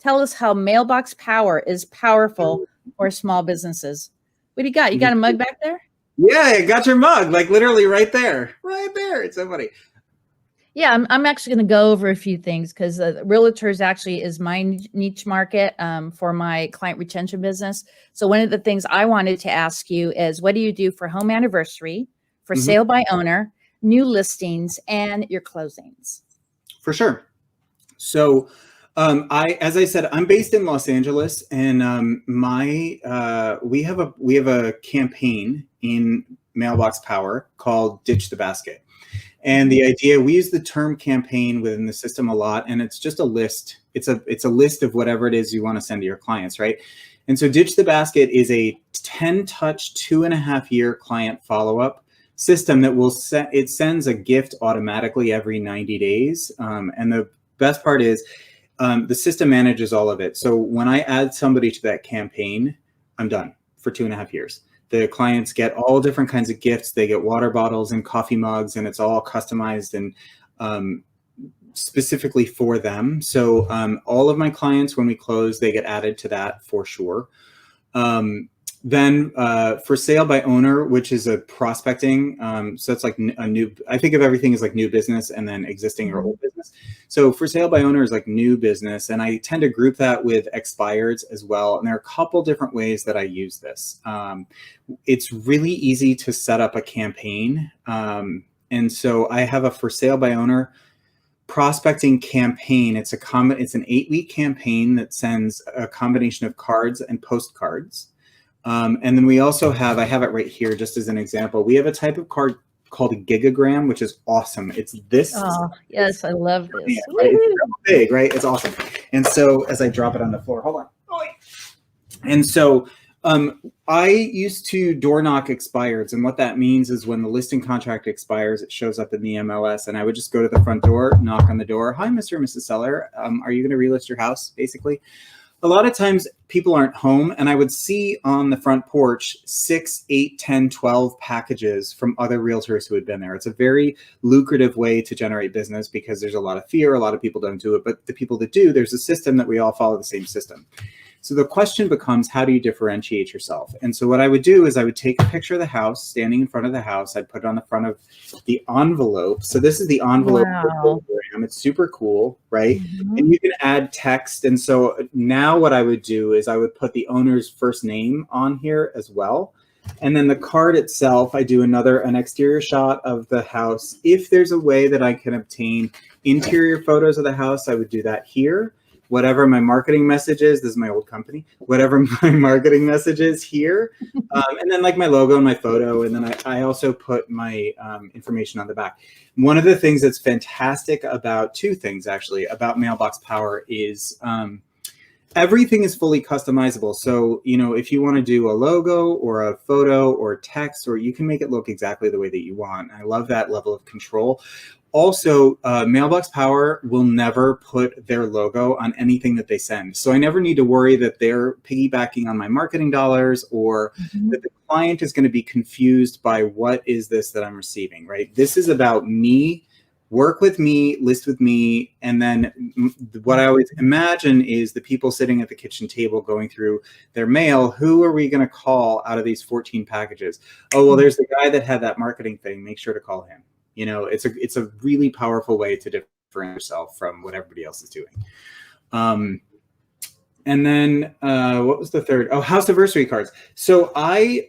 tell us how Mailbox Power is powerful for small businesses. What do you got? You got a mug back there? Yeah, I got your mug, like literally right there. Right there. It's so funny. Yeah, I'm actually going to go over a few things because Realtors actually is my niche market for my client retention business. So one of the things I wanted to ask you is, what do you do for home anniversary, for sale by owner, new listings, and your closings? For sure. So as I said, I'm based in Los Angeles, and we have a campaign in Mailbox Power called Ditch the Basket. And the idea, we use the term campaign within the system a lot, and it's just a list. It's a list of whatever it is you want to send to your clients, right? And so Ditch the Basket is a 10-touch, 2.5-year client follow-up system that it sends a gift automatically every 90 days. And the best part is the system manages all of it. So when I add somebody to that campaign, I'm done for 2.5 years. The clients get all different kinds of gifts. They get water bottles and coffee mugs, and it's all customized and specifically for them. So all of my clients, when we close, they get added to that for sure. Then for sale by owner, which is a prospecting, so it's like a new, I think of everything as like new business and then existing or old business. So for sale by owner is like new business, and I tend to group that with expireds as well. And there are a couple different ways that I use this. It's really easy to set up a campaign. And so I have a for sale by owner prospecting campaign. It's an 8-week campaign that sends a combination of cards and postcards. And then we also have, I have it right here just as an example. We have a type of card called a gigagram, which is awesome. It's this. Oh, yes, I love this. Right? It's so big, right? It's awesome. And so as I drop it on the floor, hold on. Oh, and so I used to door knock expireds. And what that means is when the listing contract expires, it shows up in the MLS, and I would just go to the front door, knock on the door. Hi, Mr. and Mrs. Seller. Are you going to relist your house, basically? A lot of times people aren't home, and I would see on the front porch 6, 8, 10, 12 packages from other realtors who had been there. It's a very lucrative way to generate business because there's a lot of fear. A lot of people don't do it, but the people that do, there's a system that we all follow the same system. So the question becomes, how do you differentiate yourself? And so what I would do is I would take a picture of the house, standing in front of the house. I'd put it on the front of the envelope. So this is the envelope. Wow. It's super cool, right? And you can add text. And so now what I would do is I would put the owner's first name on here as well. And then the card itself, I do an exterior shot of the house. If there's a way that I can obtain interior photos of the house, I would do that here. Whatever my marketing message is, this is my old company, whatever my marketing message is here. And then like my logo and my photo. And then I also put my information on the back. One of the things that's fantastic about, two things actually, about Mailbox Power is everything is fully customizable. So, you know, if you want to do a logo or a photo or text, or you can make it look exactly the way that you want. I love that level of control. Also, Mailbox Power will never put their logo on anything that they send. So I never need to worry that they're piggybacking on my marketing dollars, or that the client is going to be confused by what is this that I'm receiving, right? This is about me, work with me, list with me. And then what I always imagine is the people sitting at the kitchen table going through their mail. Who are we going to call out of these 14 packages? Oh, well, there's the guy that had that marketing thing. Make sure to call him. You know, it's a really powerful way to differentiate yourself from what everybody else is doing. And then what was the third? Oh, house anniversary cards. So I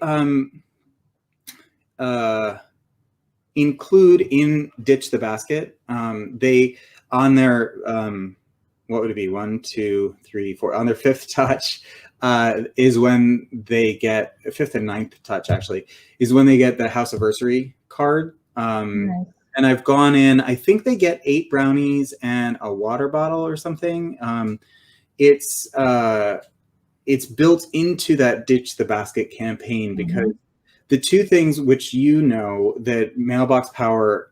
include in Ditch the Basket. They on their what would it be? 1, 2, 3, 4. On their 5th touch is when they get 5th and 9th touch. Actually, is when they get the house anniversary card. Nice. And I've gone in, I think they get 8 brownies and a water bottle or something. It's built into that Ditch the Basket campaign because the two things which you know that Mailbox Power,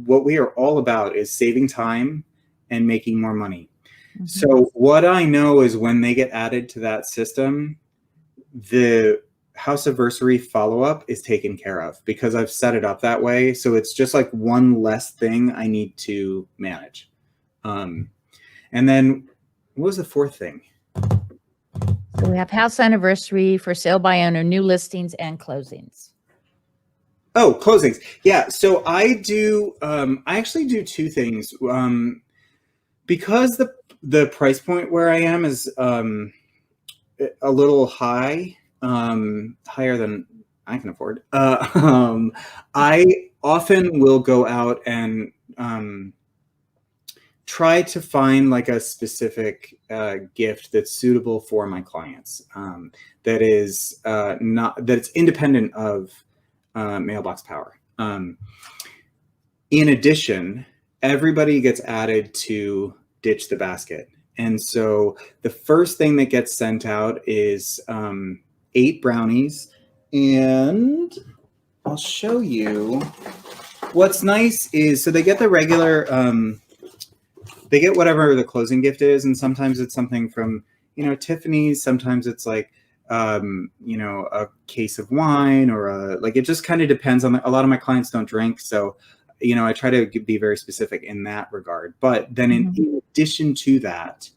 what we are all about is saving time and making more money. So what I know is when they get added to that system, the house anniversary follow-up is taken care of because I've set it up that way. So it's just like one less thing I need to manage. And then what was the fourth thing? So we have house anniversary, for sale by owner, new listings, and closings. Oh, closings. Yeah. So I actually do two things. Because the price point where I am is a little high, higher than I can afford. I often will go out and try to find like a specific gift that's suitable for my clients. That is that's independent of Mailbox Power. In addition, everybody gets added to Ditch the Basket. And so the first thing that gets sent out is 8 brownies. And I'll show you. What's nice is, so they get the regular, they get whatever the closing gift is. And sometimes it's something from, Tiffany's. Sometimes it's like, a case of wine, or like, it just kind of depends on a lot of my clients don't drink. So I try to be very specific in that regard. But then in addition to that,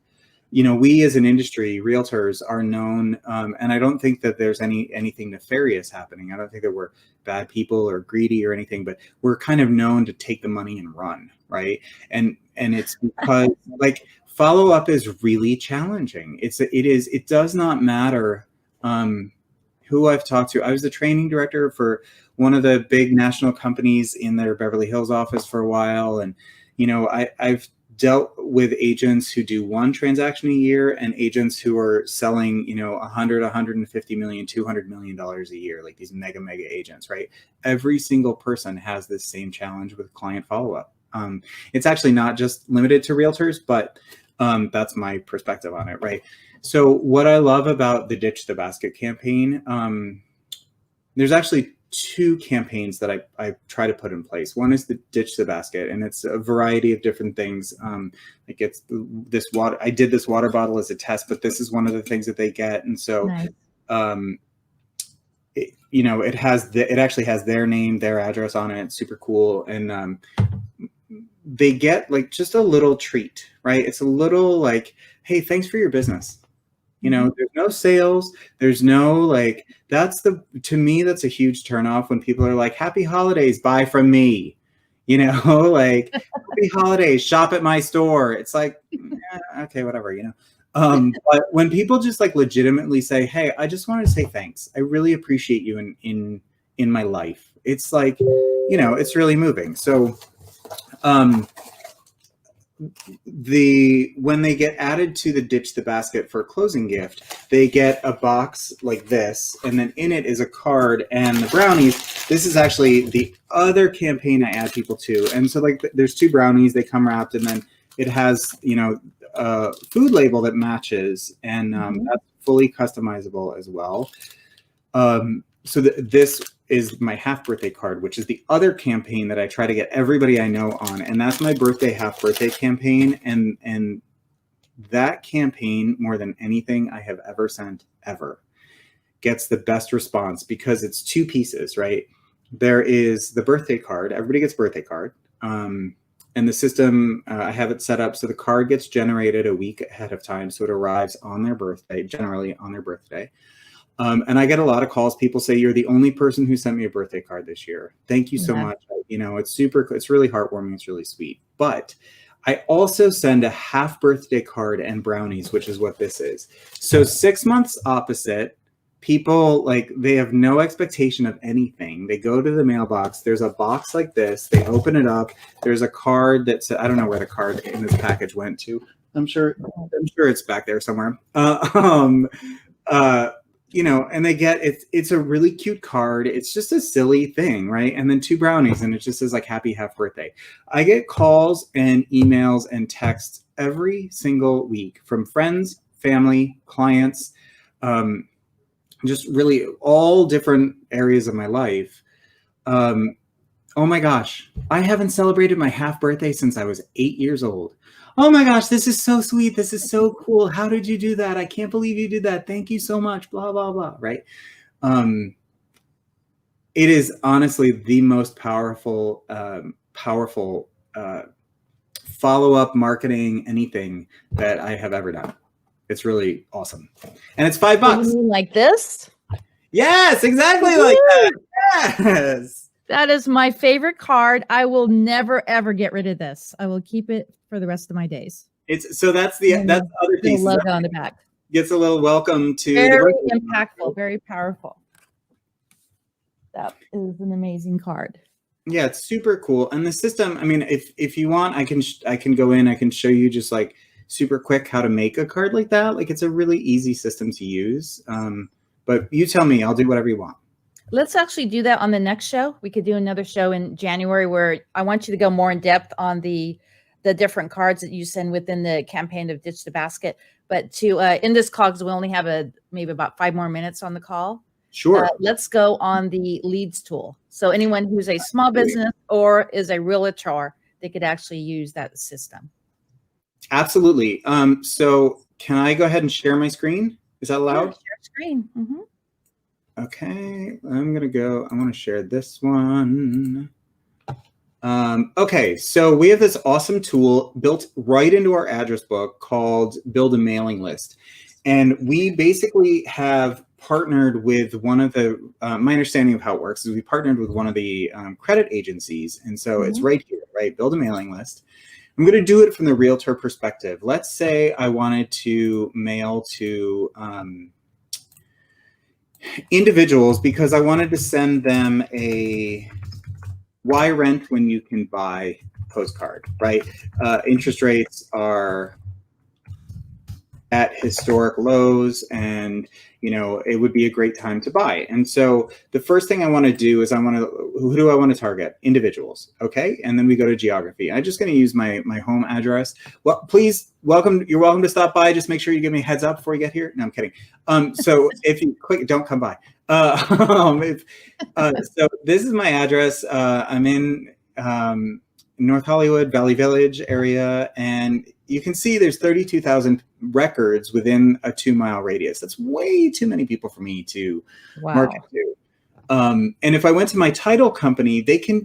we as an industry, realtors, are known, and I don't think that there's anything nefarious happening. I don't think that we're bad people or greedy or anything, but we're kind of known to take the money and run, right? And it's because like follow up is really challenging. It does not matter who I've talked to. I was the training director for one of the big national companies in their Beverly Hills office for a while. And, I've dealt with agents who do one transaction a year and agents who are selling, 100, 150 million, $200 million a year, like these mega agents, right? Every single person has this same challenge with client follow-up. It's actually not just limited to realtors, but that's my perspective on it, right? So what I love about the Ditch the Basket campaign, there's actually 2 campaigns that I try to put in place. One is the Ditch the Basket, and it's a variety of different things. Like it's this water. I did this water bottle as a test, but this is one of the things that they get. And so, Nice. it actually has their name, their address on it. It's super cool. And they get like just a little treat, right? It's a little like, hey, thanks for your business. There's no sales. There's no like, to me, that's a huge turnoff when people are like, happy holidays, buy from me, like happy holidays, shop at my store. It's like, okay, whatever, but when people just like legitimately say, hey, I just wanted to say thanks. I really appreciate you in my life. It's like, it's really moving. So, when they get added to the Ditch the Basket for a closing gift, they get a box like this, and then in it is a card and the brownies. This is actually the other campaign I add people to. And so like there's 2 brownies, they come wrapped, and then it has, a food label that matches, and that's fully customizable as well. So this is my half birthday card, which is the other campaign that I try to get everybody I know on. And that's my half birthday campaign. And that campaign, more than anything I have ever sent ever, gets the best response because it's 2 pieces, right? There is the birthday card. Everybody gets a birthday card. And the system, I have it set up so the card gets generated a week ahead of time. So it arrives on their birthday, generally on their birthday. And I get a lot of calls. People say, you're the only person who sent me a birthday card this year. Thank you so much. It's really heartwarming. It's really sweet. But I also send a half birthday card and brownies, which is what this is. So 6 months opposite, people like, they have no expectation of anything. They go to the mailbox. There's a box like this. They open it up. There's a card that's, I don't know where the card in this package went to. I'm sure it's back there somewhere. And they get it's a really cute card. It's just a silly thing, right? And then 2 brownies, and it just says like happy half birthday. I get calls and emails and texts every single week from friends, family, clients, just really all different areas of my life. Oh my gosh, I haven't celebrated my half birthday since I was 8 years old. Oh my gosh, this is so sweet. This is so cool. How did you do that? I can't believe you did that. Thank you so much. Blah, blah, blah. Right. It is honestly the most powerful follow-up marketing, anything that I have ever done. It's really awesome. And it's $5. You mean like this? Yes, exactly like that. Yes. That is my favorite card. I will never ever get rid of this. I will keep it for the rest of my days. That's the other piece. The logo on the back. Gets a little welcome to very impactful, very powerful. That is an amazing card. Yeah, it's super cool. And the system, I mean, if you want, I can go in, I can show you just like super quick how to make a card like that. Like it's a really easy system to use. But you tell me, I'll do whatever you want. Let's actually do that on the next show. We could do another show in January where I want you to go more in depth on the different cards that you send within the campaign of Ditch the Basket. But to in this call, because we only have maybe about 5 more minutes on the call. Sure. Let's go on the leads tool. So anyone who's a small business or is a realtor, they could actually use that system. Absolutely. So can I go ahead and share my screen? Is that allowed? Yeah, share screen. Mm-hmm. Okay, I want to share this one. Okay, so we have this awesome tool built right into our address book called Build a Mailing List. And we basically have partnered with one of the, my understanding of how it works is we partnered with one of the credit agencies. And so it's right here, right? Build a mailing list. I'm going to do it from the realtor perspective. Let's say I wanted to mail to individuals because I wanted to send them a why rent when you can buy postcard, right? Interest rates are at historic lows and, you know, it would be a great time to buy. And so the first thing I want to do is who do I want to target? Individuals. Okay. And then we go to geography. I'm just going to use my home address. Well, please you're welcome to stop by. Just make sure you give me a heads up before you get here. No, I'm kidding. So if you click, don't come by. So this is my address. I'm in North Hollywood, Valley Village area, and you can see there's 32,000 records within a 2-mile radius. That's way too many people for me to market to. And if I went to my title company, they can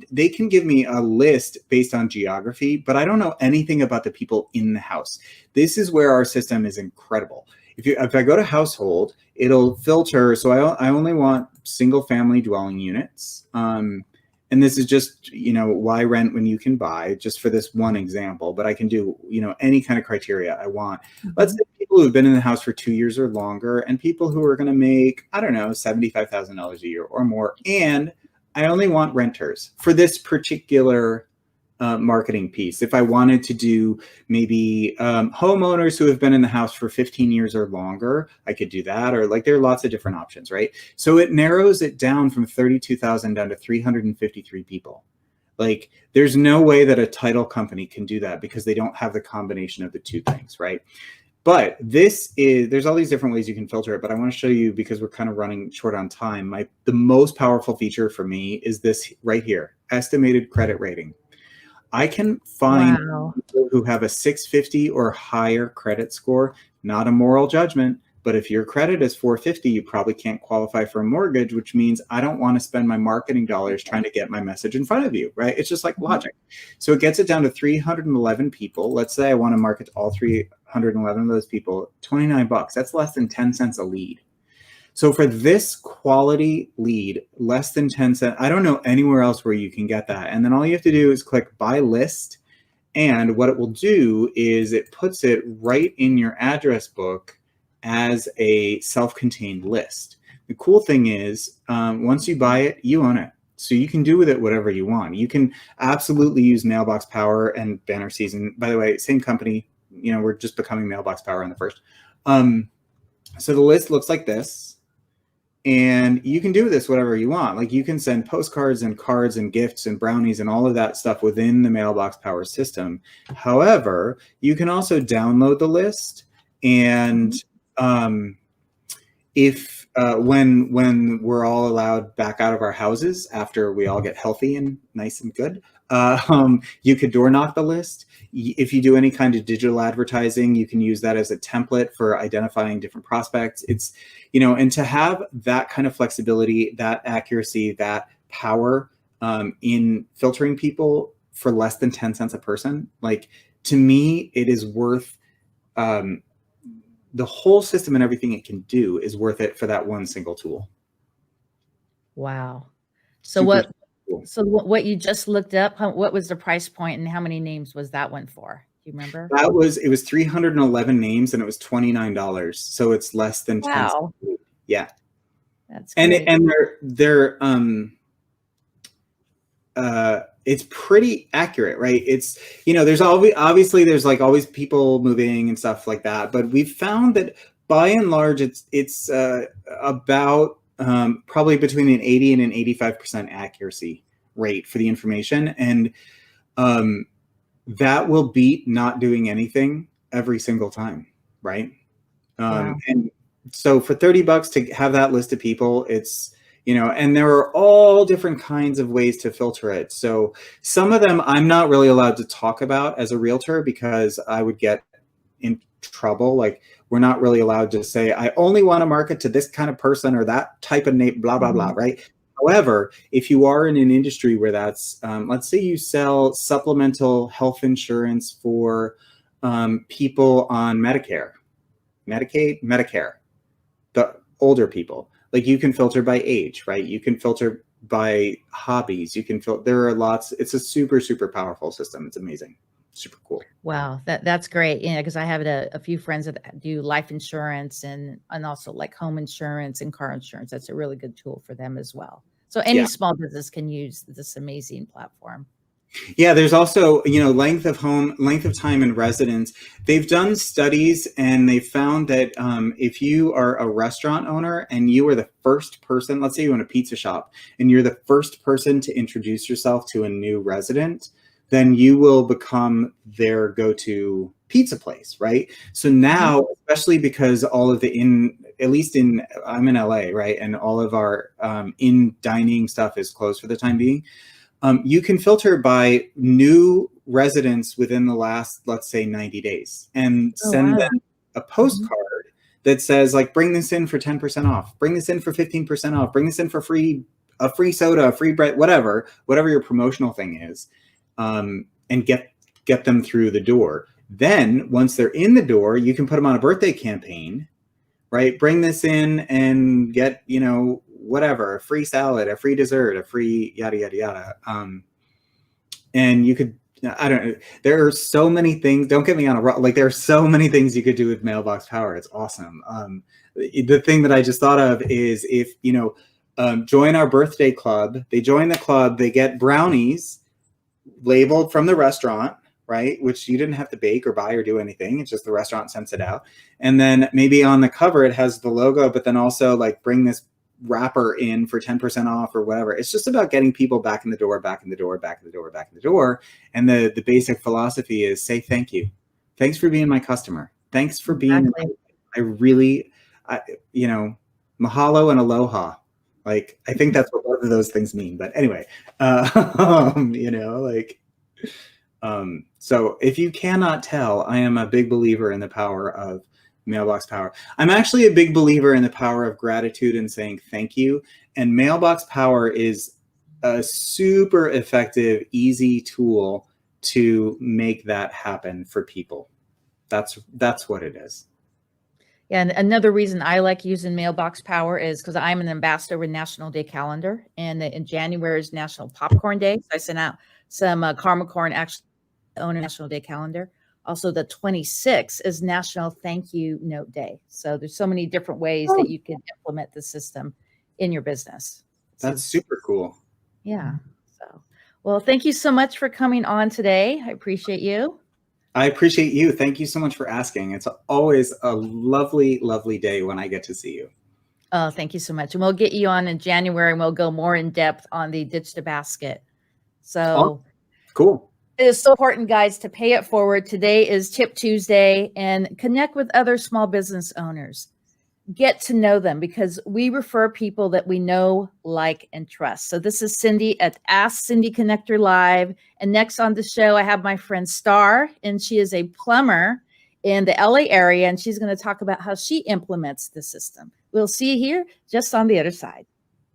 give me a list based on geography, but I don't know anything about the people in the house. This is where our system is incredible. If I go to household, it'll filter. So I only want single family dwelling units. And this is just, you know, why rent when you can buy, just for this one example, but I can do, you know, any kind of criteria I want. Let's say people who have been in the house for 2 years or longer and people who are going to make, I don't know, $75,000 a year or more. And I only want renters for this particular marketing piece. If I wanted to do maybe homeowners who have been in the house for 15 years or longer, I could do that. Or like there are lots of different options, right? So it narrows it down from 32,000 down to 353 people. Like there's no way that a title company can do that because they don't have the combination of the two things, right? But there's all these different ways you can filter it, but I want to show you because we're kind of running short on time. The most powerful feature for me is this right here, estimated credit rating. I can find people who have a 650 or higher credit score, not a moral judgment, but if your credit is 450, you probably can't qualify for a mortgage, which means I don't want to spend my marketing dollars trying to get my message in front of you, right? It's just like logic. So it gets it down to 311 people. Let's say I want to market to all 311 of those people, $29. That's less than 10 cents a lead. So for this quality lead, less than 10 cents, I don't know anywhere else where you can get that. And then all you have to do is click buy list. And what it will do is it puts it right in your address book as a self-contained list. The cool thing is once you buy it, you own it. So you can do with it whatever you want. You can absolutely use Mailbox Power and Banner Season. By the way, same company, you know, we're just becoming Mailbox Power on the first. So the list looks like this. And you can do this whatever you want. Like you can send postcards and cards and gifts and brownies and all of that stuff within the Mailbox Power system. However, you can also download the list. And if when we're all allowed back out of our houses after we all get healthy and nice and good, you could door knock the list. If you do any kind of digital advertising, you can use that as a template for identifying different prospects. It's, you know, and to have that kind of flexibility, that accuracy, that power in filtering people for less than 10 cents a person, like to me, it is worth the whole system and everything it can do is worth it for that one single tool. Wow. So Super cool. what you just looked up, what was the price point and how many names was that one for? Do you remember? It was 311 names and it was $29. So it's less than 10 cents. Wow. Yeah. That's great. And they're it's pretty accurate, right? It's, there's obviously there's like always people moving and stuff like that, but we've found that by and large, it's about probably between an 80 and an 85% accuracy rate for the information. And that will beat not doing anything every single time, right? Wow. And so for $30 to have that list of people, it's, and there are all different kinds of ways to filter it. So some of them I'm not really allowed to talk about as a realtor because I would get in trouble. Like, we're not really allowed to say, I only want to market to this kind of person or that type of name, blah, blah, blah, right? However, if you are in an industry where that's, let's say you sell supplemental health insurance for people on Medicare, Medicaid, Medicare, the older people, like you can filter by age, right? You can filter by hobbies. You can filter, there are lots, it's a super, super powerful system. It's amazing. Super cool. Wow, that's great. Because I have a few friends that do life insurance and also like home insurance and car insurance. That's a really good tool for them as well. So any small business can use this amazing platform. Yeah, there's also, length of time and residence. They've done studies and they found that if you are a restaurant owner and you are the first person, let's say you own a pizza shop and you're the first person to introduce yourself to a new resident, then you will become their go-to pizza place, right? So now, especially because all of I'm in LA, right? And all of our in dining stuff is closed for the time being. You can filter by new residents within the last, let's say 90 days and send them a postcard that says like, bring this in for 10% off, bring this in for 15% off, bring this in for a free soda, a free bread, whatever your promotional thing is. And get them through the door. Then once they're in the door, you can put them on a birthday campaign, right? Bring this in and get, whatever, a free salad, a free dessert, a free yada, yada, yada. And you could, I don't know, there are so many things, don't get me on there are so many things you could do with Mailbox Power. It's awesome. The thing that I just thought of is if, join our birthday club, they join the club, they get brownies labeled from the restaurant, right? Which you didn't have to bake or buy or do anything. It's just the restaurant sends it out. And then maybe on the cover, it has the logo, but then also like bring this wrapper in for 10% off or whatever. It's just about getting people back in the door, back in the door, back in the door, back in the door. And the basic philosophy is say, thank you. Thanks for being my customer. Thanks for being, mahalo and aloha. Like, I think that's what both of those things mean. But anyway, so if you cannot tell, I am a big believer in the power of Mailbox Power. I'm actually a big believer in the power of gratitude and saying thank you. And Mailbox Power is a super effective, easy tool to make that happen for people. That's what it is. Yeah, and another reason I like using Mailbox Power is because I'm an ambassador with National Day Calendar, and in January is National Popcorn Day. So I sent out some caramel corn, actually own a National Day Calendar. Also, the 26th is National Thank You Note Day. So there's so many different ways that you can implement the system in your business. That's super cool. Yeah. So, well, thank you so much for coming on today. I appreciate you. I appreciate you. Thank you so much for asking. It's always a lovely, lovely day when I get to see you. Oh, thank you so much. And we'll get you on in January and we'll go more in depth on the Ditch the Basket. So cool. It is so important, guys, to pay it forward. Today is Tip Tuesday and connect with other small business owners. Get to know them because we refer people that we know, like, and trust. So this is Cindy at Ask Cindy Connector Live. And next on the show, I have my friend Star, and she is a plumber in the LA area, and she's going to talk about how she implements the system. We'll see you here just on the other side.